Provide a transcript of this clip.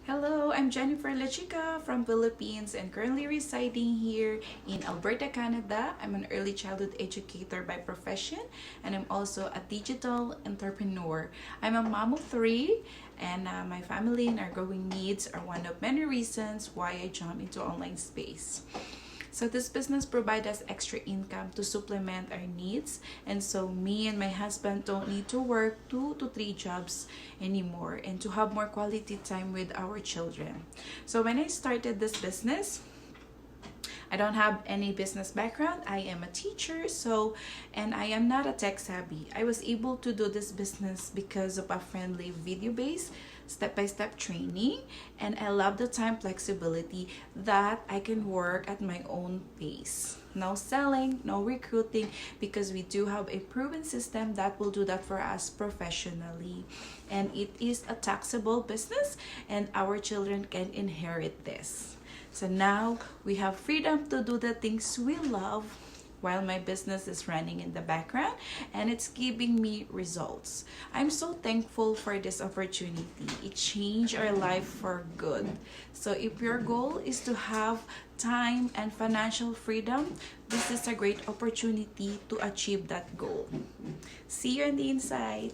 Hello, I'm Jennifer Lechica from Philippines and currently residing here in Alberta, Canada. I'm an early childhood educator by profession and I'm also a digital entrepreneur. I'm a mom of three and my family and our growing needs are one of many reasons why I jumped into online space. So this business provides us extra income to supplement our needs, and so me and my husband don't need to work 2 to 3 jobs anymore and to have more quality time with our children. So when I started this business, I don't have any business background. I am a teacher, and I am not a tech savvy. I was able to do this business because of a friendly video-based step-by-step training, and I love the time flexibility that I can work at my own pace. No selling, no recruiting, because we do have a proven system that will do that for us professionally. And it is a taxable business, and our children can inherit this. So now we have freedom to do the things we love while my business is running in the background and it's giving me results. I'm so thankful for this opportunity. It changed our life for good. So if your goal is to have time and financial freedom, this is a great opportunity to achieve that goal. See you on the inside.